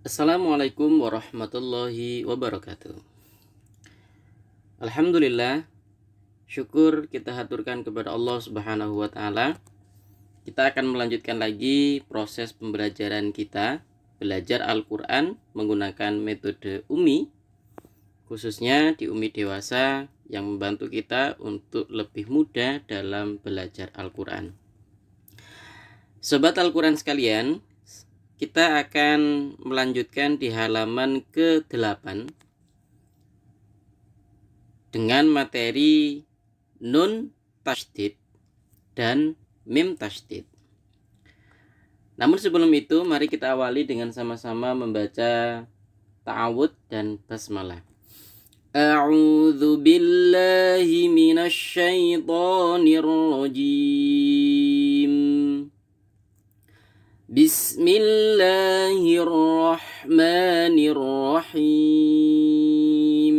Assalamualaikum warahmatullahi wabarakatuh. Alhamdulillah, syukur kita haturkan kepada Allah Subhanahu wa Ta'ala. Kita akan melanjutkan lagi proses pembelajaran kita, belajar Al-Quran menggunakan metode UMI, khususnya di UMI Dewasa yang membantu kita untuk lebih mudah dalam belajar Al-Quran. Sobat Al-Quran sekalian, kita akan melanjutkan di halaman ke-8 dengan materi nun tasydid dan mim tasydid. Namun sebelum itu, mari kita awali dengan sama-sama membaca ta'awudz dan basmalah. A'udzu billahi minasy syaithanir rajim. Bismillahirrahmanirrahim.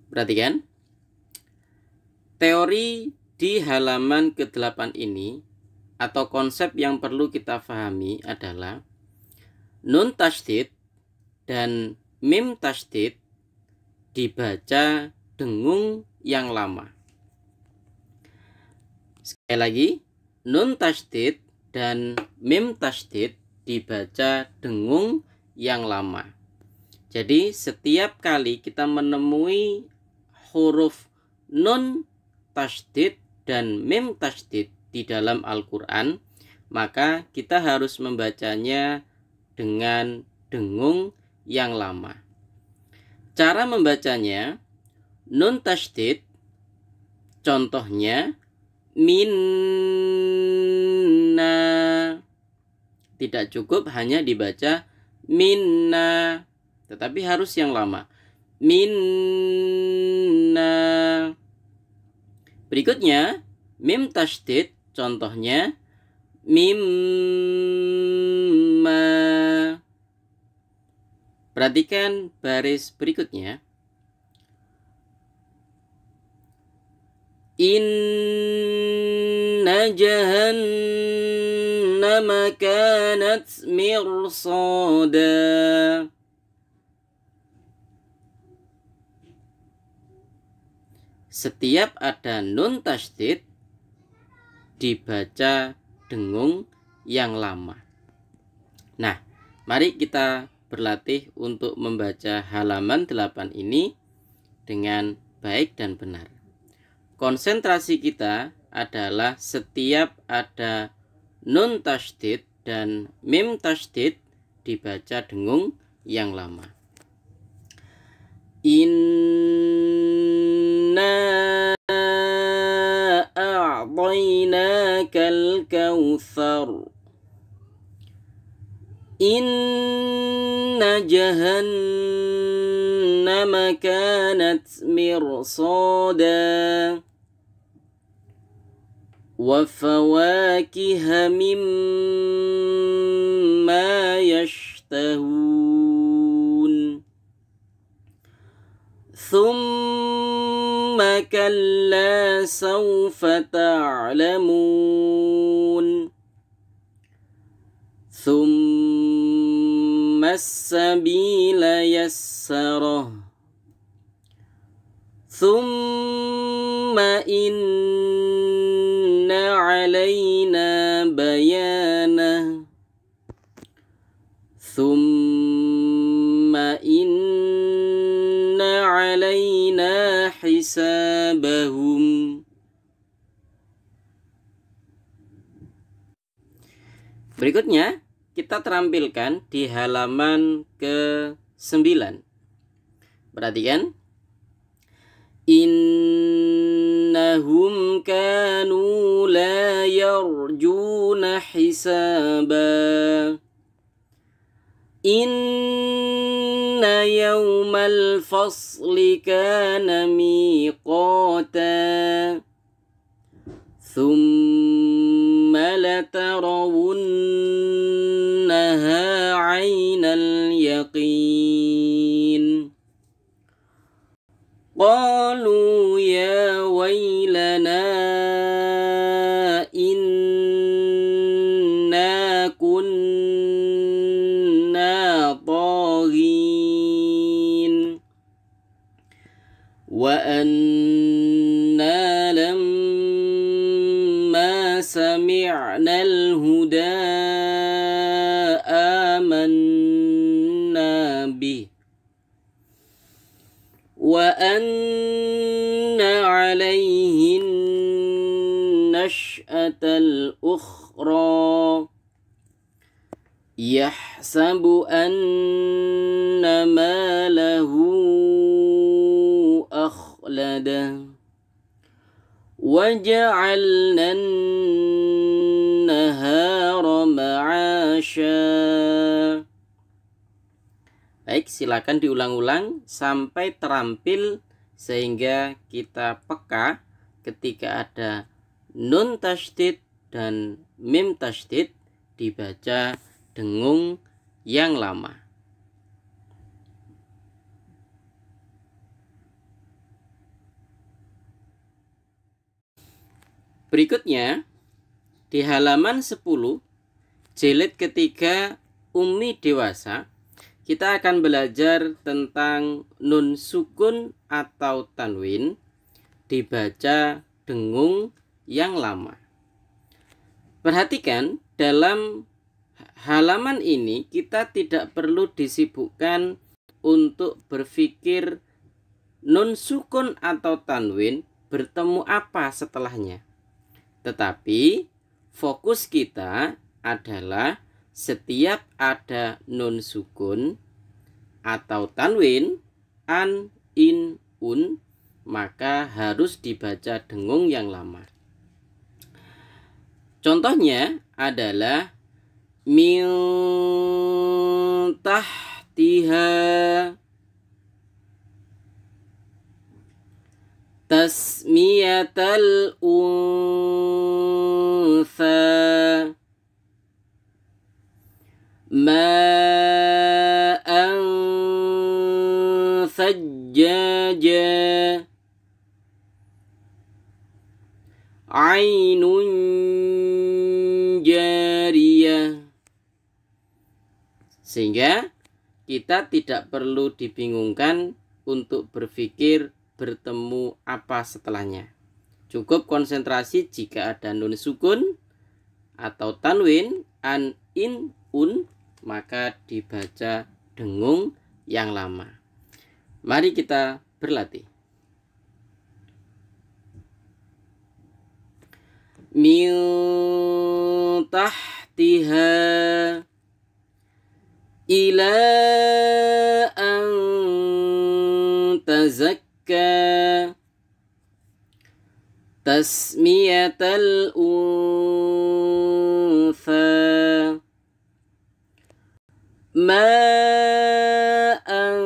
Perhatikan. Teori di halaman ke-8 ini atau konsep yang perlu kita pahami adalah nun tasydid dan mim tasydid dibaca dengung yang lama. Sekali lagi, nun tasydid dan mim tasydid dibaca dengung yang lama. Jadi setiap kali kita menemui huruf nun tasydid dan mim tasydid di dalam Al-Quran, maka kita harus membacanya dengan dengung yang lama. Cara membacanya, nun tasydid contohnya minna, tidak cukup hanya dibaca minna, tetapi harus yang lama, minna. Berikutnya mim tasydid contohnya mimma. Perhatikan baris berikutnya. Inna jahannama kanat mirsada. Setiap ada nun tasydid dibaca dengung yang lama. Nah, mari kita berlatih untuk membaca halaman 8 ini dengan baik dan benar. Konsentrasi kita adalah setiap ada nun tasydid dan mim tasydid dibaca dengung yang lama. Inna a'tainakal kautsar. Inna jahannama kanat mirsada. Wa fawakiha mimma yashtahun. Thumma kalla sawfa ta'lamun. Thumma as-sabila yassarah. Thumma inna alayna bayanah. Thumma inna alayna hisabahum. Berikutnya kita terampilkan di halaman ke-9. Perhatikan. Innahum kanu la yarjuna hisaba. Inna yawmal fasli kana miqata. Thumma latarawunnaha 'ainal yaqin. Qalu ya wailana inna كنا طاغين وأنا لما سمعنا الهدى آمنا به وأن عليه النشأة الأخرى يحسب أن ماله أخلده وجعلنا النهار معاشا. Baik, silakan diulang-ulang sampai terampil sehingga kita peka ketika ada nun tasydid dan mim tasydid dibaca dengung yang lama. Berikutnya di halaman 10 jilid ketiga Ummi Dewasa, kita akan belajar tentang nun sukun atau tanwin dibaca dengung yang lama. Perhatikan, dalam halaman ini kita tidak perlu disibukkan untuk berpikir nun sukun atau tanwin bertemu apa setelahnya. Tetapi fokus kita adalah setiap ada nun sukun atau tanwin, an, in, un, maka harus dibaca dengung yang lama. Contohnya adalah min tahtiha, tasmiyatal untha, ma'an thajjaja, ainun jariyah. Sehingga kita tidak perlu dibingungkan untuk berpikir bertemu apa setelahnya. Cukup konsentrasi jika ada nun sukun atau tanwin, an, in, un, maka dibaca dengung yang lama. Mari kita berlatih. Min tahtiha ila an tazakka, tasmiyatal untha, ma'an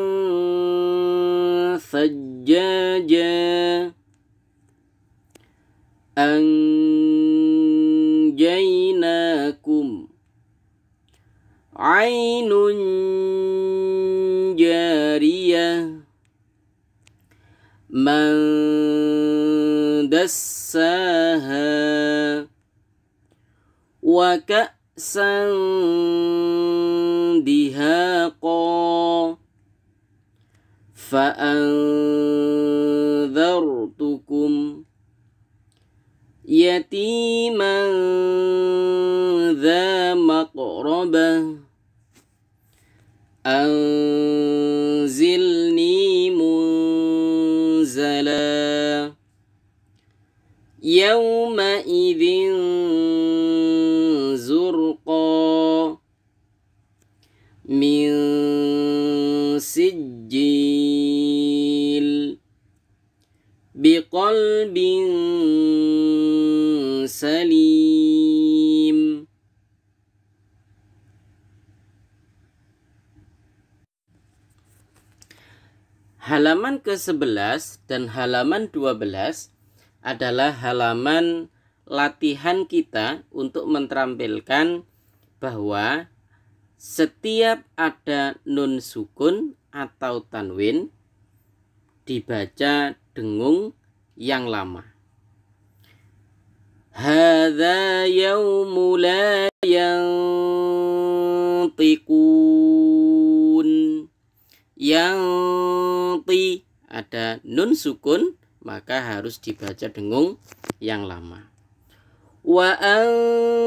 thajjaja, anjaynakum, ainun jariyah, man dassaha, wa ka'san dihaqa, fa'anzartukum yatiman dha maqrabah, anzilni munzala, yawma idhin zurqa, min sijil, biqalbin salim. Halaman ke-11 dan halaman 12 adalah halaman latihan kita untuk menterampilkan bahwa setiap ada nun sukun atau tanwin dibaca dengung yang lama. Hadza yaumu la yantiqun. Yanti ada nun sukun, maka harus dibaca dengung yang lama. Wa antum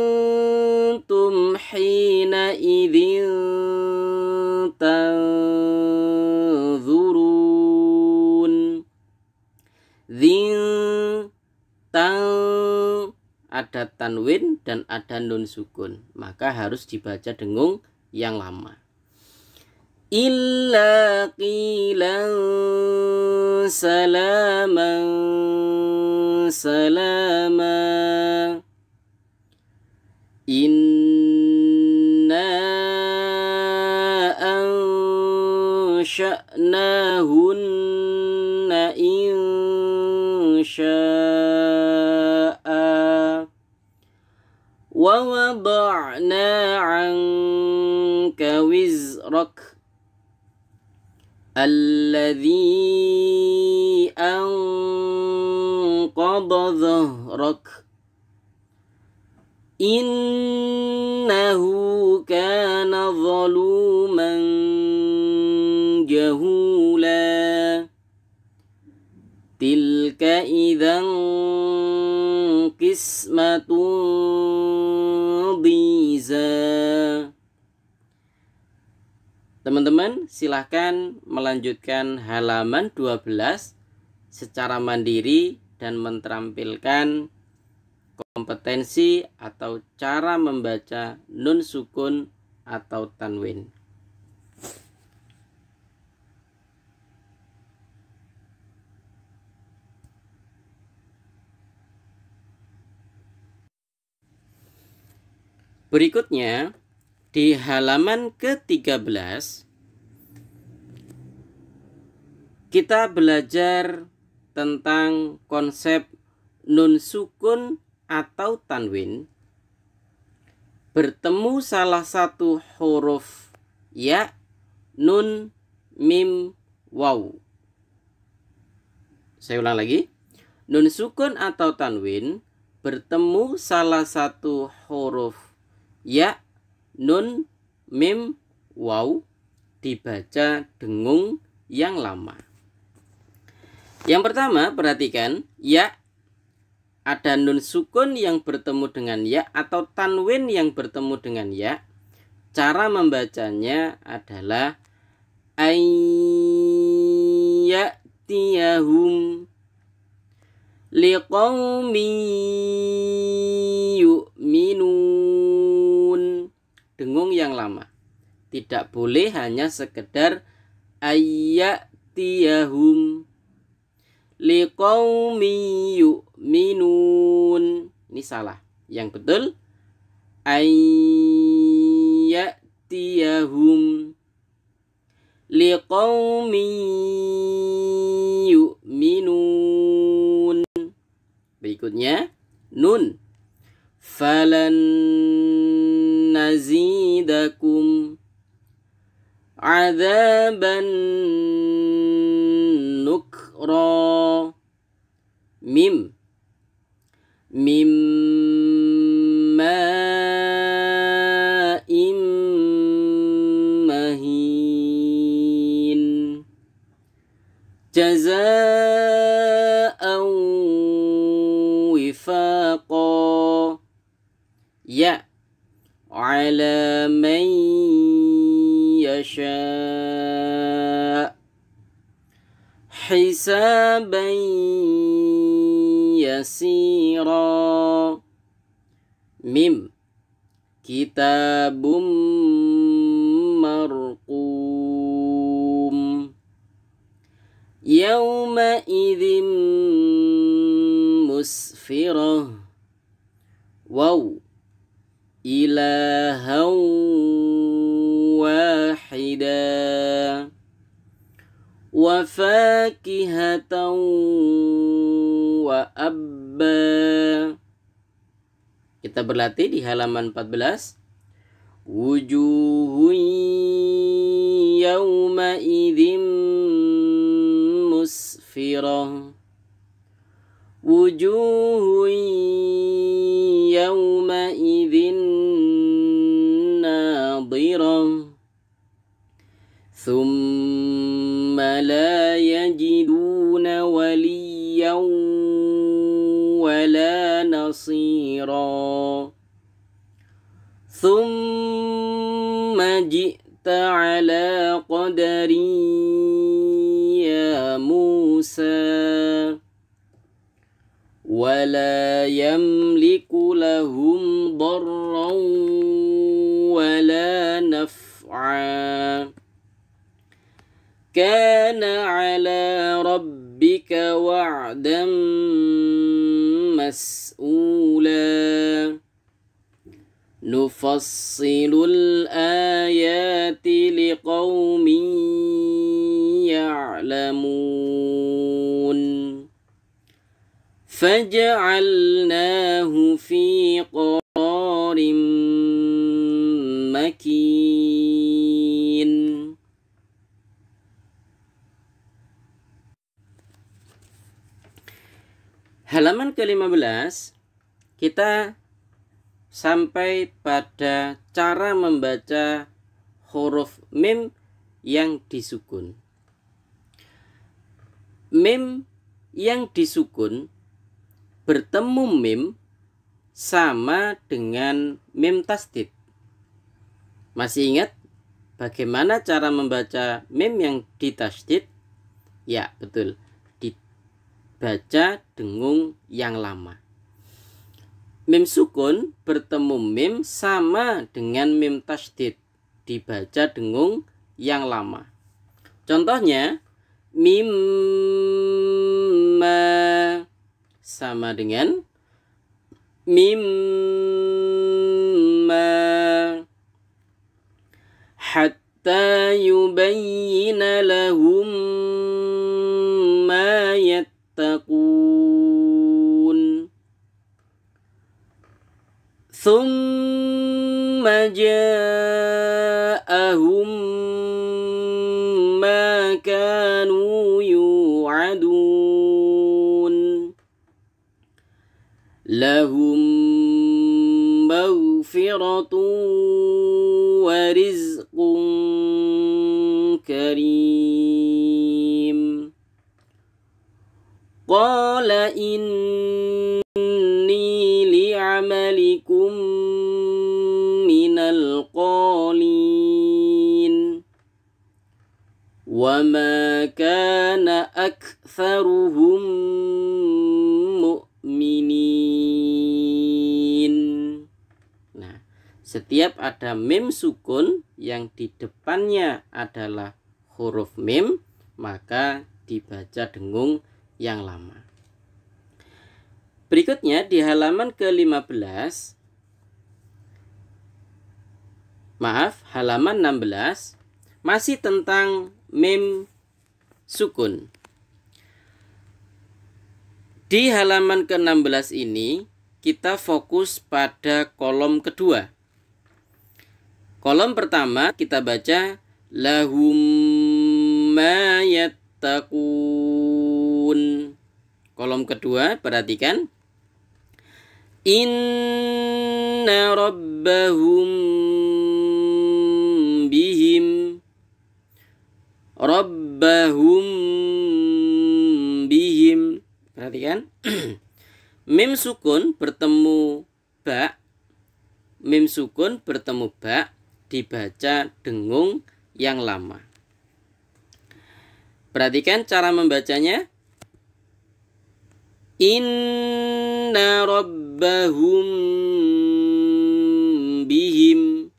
hina idzin tanzurun. Dzin ada tanwin dan ada nun sukun, maka harus dibaca dengung yang lama. Illa qilan salaman salama. Inna ansha'nahunna insya'a wa wada'na 'anka wizrak alladhi anqadha dhahrak innahu kana zaluman jahula. Tilka idzan qismatun dhiza. Teman-teman silahkan melanjutkan halaman 12 secara mandiri dan menterampilkan kompetensi atau cara membaca nun sukun atau tanwin. Berikutnya di halaman ke-13 kita belajar tentang konsep nun sukun atau tanwin bertemu salah satu huruf ya, nun, mim, waw. Saya ulang lagi. Nun sukun atau tanwin bertemu salah satu huruf ya, nun, mim, waw dibaca dengung yang lama. Yang pertama, perhatikan ya, ada nun sukun yang bertemu dengan ya atau tanwin yang bertemu dengan ya. Cara membacanya adalah ayyatiyahum liqaumin yu'minun. Dengung yang lama. Tidak boleh hanya sekedar ayyatiyahum liqaumin yu'minun. Ini salah. Yang betul ayyatiyahum liqaumin yu'minun. Berikutnya nun. Falan nazidakum adzaban nukra. Mim. Mimma immahin. Jaza'an wifaqa. Ya. Ala man yasha. Hisaban yasira. Mim. Kitabum marqum. Yawma idzin musfirah. Waw. Ilahan wahida. Wa fakihatan wa abba. Kita berlatih di halaman 14. Wujuhun yawma idzin musfirah. Wujuhun yawma idzin nadhirah. ناظرة ثم لا يجدون وليا ولا نصيرا ثم جئت على قدر يا موسى ولا يملك لهم ضرا ولا نفعا كان على ربك وعدا مسئولا نفصل الآيات لقوم يعلمون فجعلناه في قرار مكين. Halaman ke-15 kita sampai pada cara membaca huruf mim yang disukun. Mim yang disukun bertemu mim sama dengan mim tasdid. Masih ingat bagaimana cara membaca mim yang ditasdid? Ya, betul. Dibaca dengung yang lama. Mim sukun bertemu mim sama dengan mim tasdid, dibaca dengung yang lama. Contohnya mimma sama dengan mimma hatta yubayyina lahum ma yattaqun ثم جاءهم ما كانوا يوعدون لهم مغفرة ورزق كريم قال عملكم من القالين وما كان أكثرهم مؤمنين. Nah, setiap ada mim sukun yang di depannya adalah huruf mim, maka dibaca dengung yang lama. Berikutnya di halaman ke-15, halaman 16, masih tentang mim sukun. Di halaman ke-16 ini kita fokus pada kolom kedua. Kolom pertama kita baca lahum ma yattaqun. Kolom kedua perhatikan inna rabbahum bihim perhatikan mim sukun bertemu ba, mim sukun bertemu ba dibaca dengung yang lama. Perhatikan cara membacanya. Inna rabbahum bihim.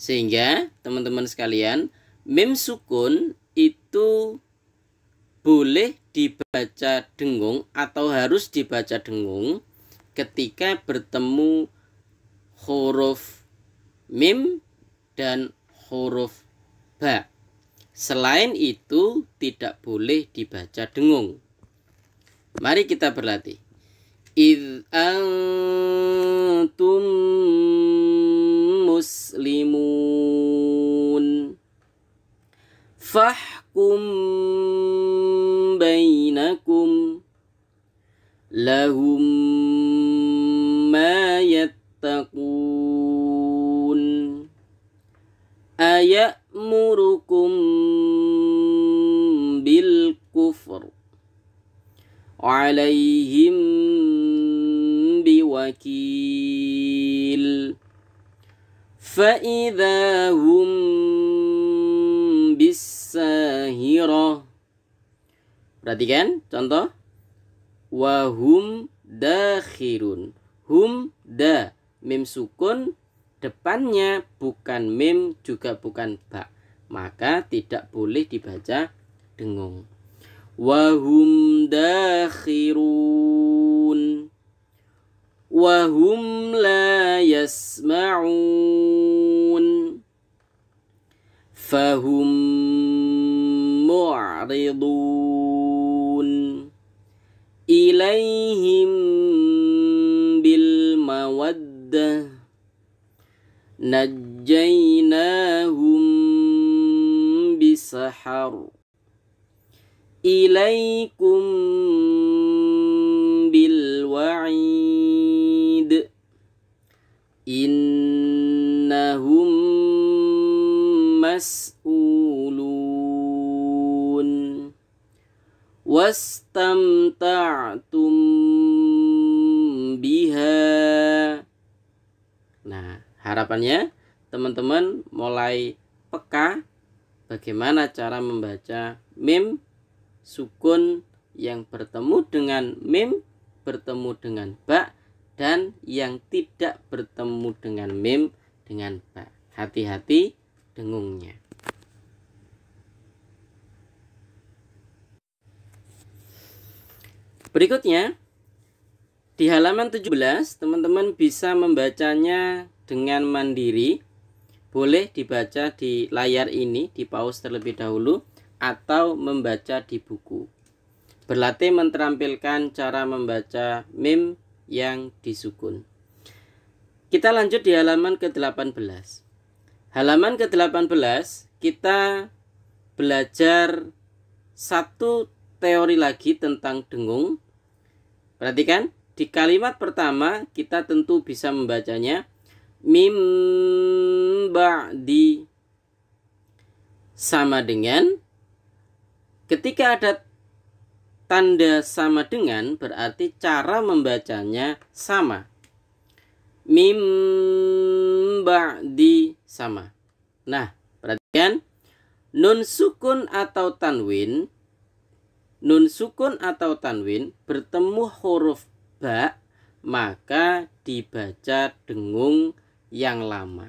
Sehingga teman-teman sekalian, mim sukun itu boleh dibaca dengung atau harus dibaca dengung ketika bertemu huruf mim dan huruf ba. Selain itu tidak boleh dibaca dengung. Mari kita berlatih. Idh antum muslimun fahkum bainakum lahum ma yattaqun. aya'murukum bil kufr alaihim biwakil fa'idha hum bisahirah. Perhatikan contoh. Wahum dakhirun. Hum da, mim sukun, depannya bukan mim juga bukan ba, maka tidak boleh dibaca dengung. Wahum dakhirun. Wahum la yasma'un. Fahum mu'ridun. Ilaihim bil mawaddah najjaynahum bisahar ilaikum bil wa'id innahum mas'ulun wastamta'tum biha. Nah, harapannya teman-teman mulai peka bagaimana cara membaca mim sukun yang bertemu dengan mim, bertemu dengan ba, dan yang tidak bertemu dengan mim dengan ba. Hati-hati dengungnya. Berikutnya, di halaman 17, teman-teman bisa membacanya dengan mandiri. Boleh dibaca di layar ini, di pause terlebih dahulu, atau membaca di buku. Berlatih menterampilkan cara membaca mim yang disukun. Kita lanjut di halaman ke-18. Halaman ke-18, kita belajar satu teori lagi tentang dengung. Perhatikan, di kalimat pertama kita tentu bisa membacanya mim ba'di, sama dengan, ketika ada tanda sama dengan berarti cara membacanya sama. Mim ba'di sama. Nah, perhatikan, nun sukun atau tanwin bertemu huruf ba, maka dibaca dengung yang lama.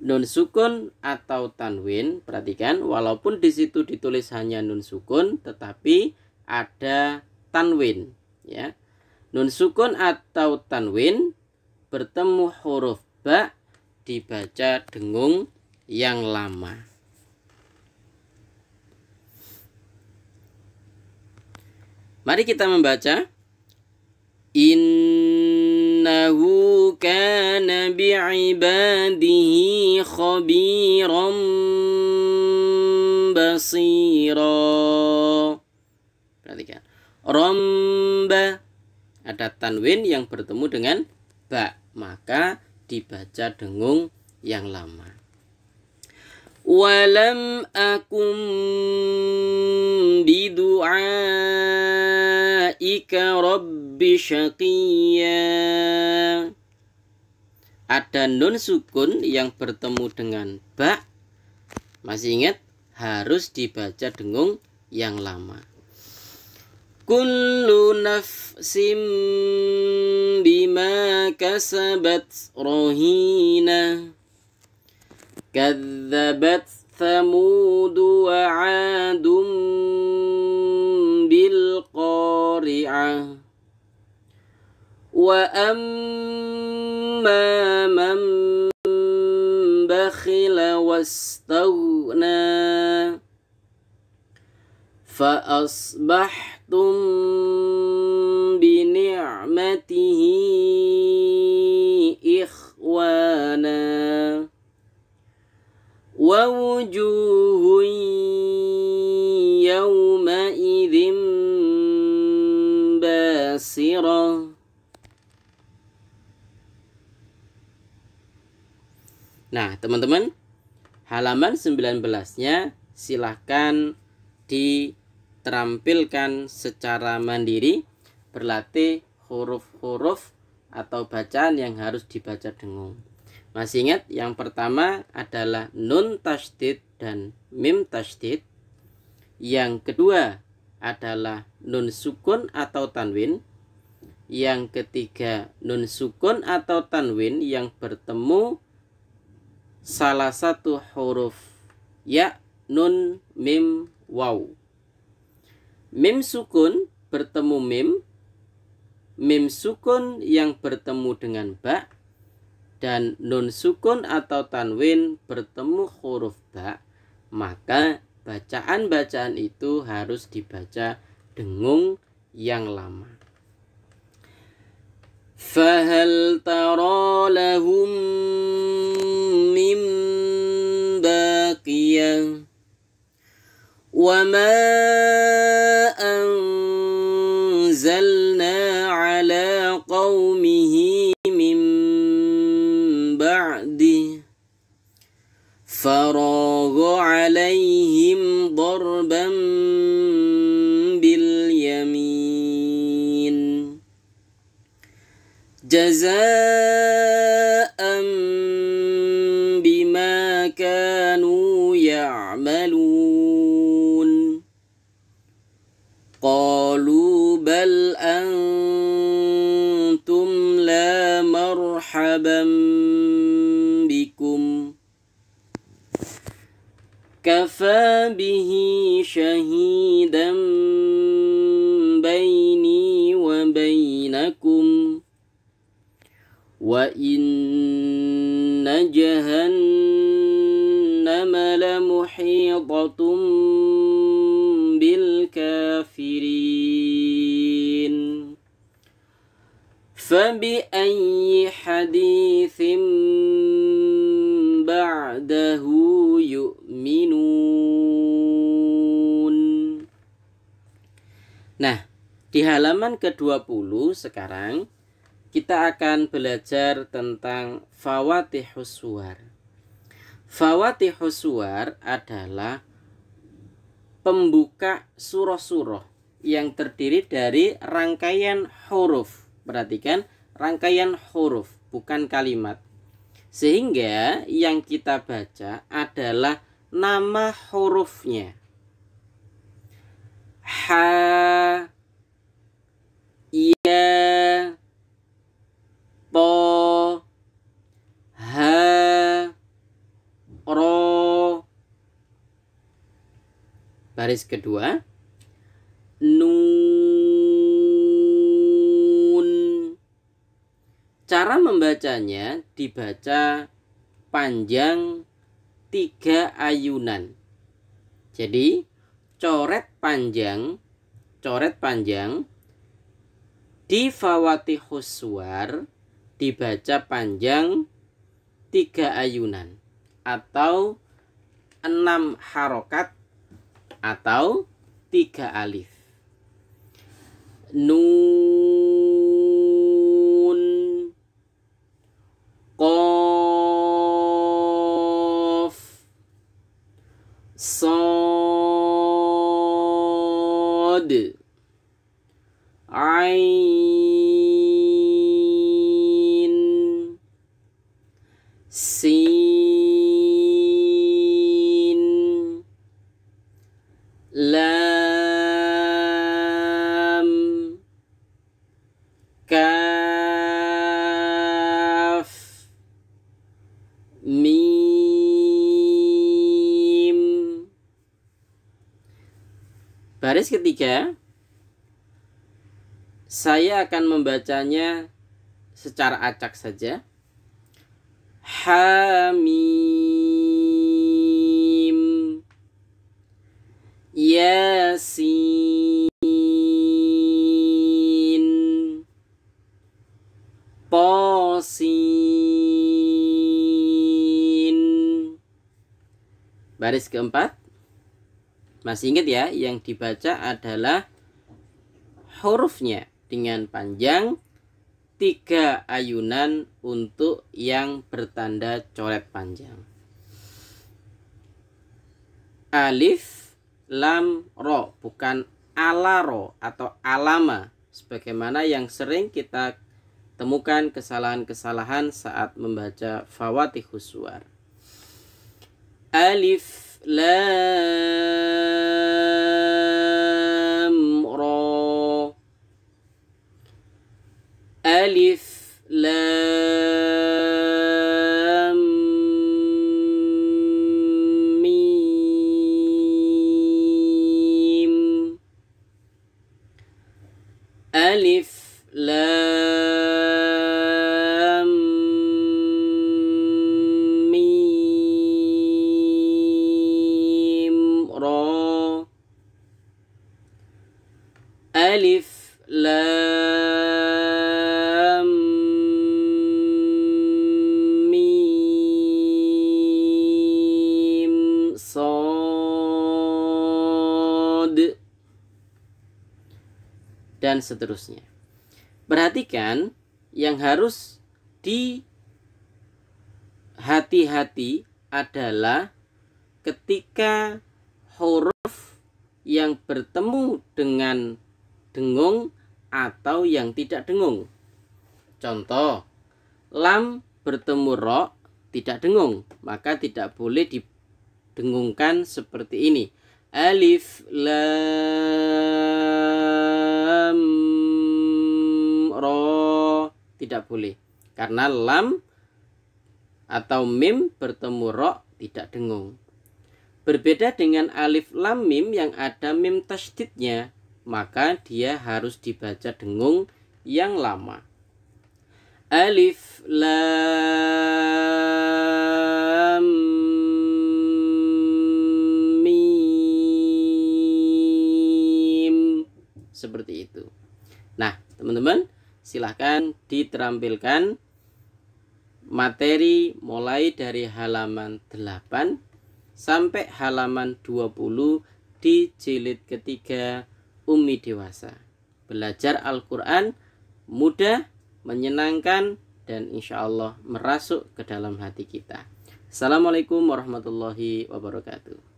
Nun sukun atau tanwin, perhatikan, walaupun di situ ditulis hanya nun sukun, tetapi ada tanwin, ya. Nun sukun atau tanwin bertemu huruf ba, dibaca dengung yang lama. Mari kita membaca. Innahu kana bi'ibadihi khabiran basira. Perhatikan. Romba, ada tanwin yang bertemu dengan ba, maka dibaca dengung yang lama. Walam akum bidu'aika rabbi syaqiyya. Ada nun sukun yang bertemu dengan ba, masih ingat, harus dibaca dengung yang lama. Kullu nafsim bima kasabat rahina. Kadzabat Thamud wa 'adun bil qari'ah. Wa amma man bakhila wastaghna fa asbahtum bi ni'matihi ikhwana. Wa wujuhun yawma idzin basirah. Nah, teman-teman, Halaman 19-nya silahkan ditampilkan secara mandiri, berlatih huruf-huruf atau bacaan yang harus dibaca dengung. Masih ingat yang pertama adalah nun tasydid dan mim tasydid. Yang kedua adalah nun sukun atau tanwin. Yang ketiga nun sukun atau tanwin yang bertemu salah satu huruf ya, nun, mim, waw. Mim sukun bertemu mim, mim sukun yang bertemu dengan ba, dan nun sukun atau tanwin bertemu huruf ba, maka bacaan-bacaan itu harus dibaca dengung yang lama. Fahal tara lahum min baqiyah wa ma anzalna ala qaumihi min ba'di faragha alaihim darban bil yamin jazaan bima kanu ya'malun qalu bal antum la marhaban bikum kafa bihi shahidan baini wa bainakum wa inna jahannama lamuhitatun bil kafirin fabi ayyi hadithin ba'dahu yu'minun. Nah, di halaman ke-20 sekarang kita akan belajar tentang Fawatihus Suwar. Fawatihus Suwar adalah pembuka surah-surah yang terdiri dari rangkaian huruf. Perhatikan, rangkaian huruf, bukan kalimat. Sehingga yang kita baca adalah nama hurufnya. Ha, ya, to, ha, ro. Baris kedua, nun. Cara membacanya dibaca panjang 3 ayunan. Jadi coret panjang di Fawatihus Suwar dibaca panjang 3 ayunan atau 6 harokat atau 3 alif. Nun, qaf, sad, ain, sin, lam, kaf, mim. Baris ketiga, saya akan membacanya secara acak saja. Hamim, Yasin, Tosin. Baris keempat, masih ingat ya, yang dibaca adalah hurufnya dengan panjang 3 ayunan untuk yang bertanda coret panjang. alif lam ro, bukan alaro atau alama sebagaimana yang sering kita temukan kesalahan-kesalahan saat membaca Fawatihus Suwar. Alif lam ro, alif lam mim, alif lam mim ra, alif lam mim sad, dan seterusnya. Perhatikan yang harus hati-hati adalah ketika huruf yang bertemu dengan dengung atau yang tidak dengung. Contoh, lam bertemu ro tidak dengung, maka tidak boleh didengungkan seperti ini. Alif lam ro, tidak boleh, karena lam atau mim bertemu ro tidak dengung. Berbeda dengan alif lam mim yang ada mim tasydidnya, maka dia harus dibaca dengung yang lama. Alif lam mim, seperti itu. Nah, teman-teman, silahkan diterampilkan materi mulai dari halaman 8 sampai halaman 20 di jilid ketiga Ummi Dewasa. Belajar Al-Quran mudah, menyenangkan, dan insya Allah merasuk ke dalam hati kita. Assalamualaikum warahmatullahi wabarakatuh.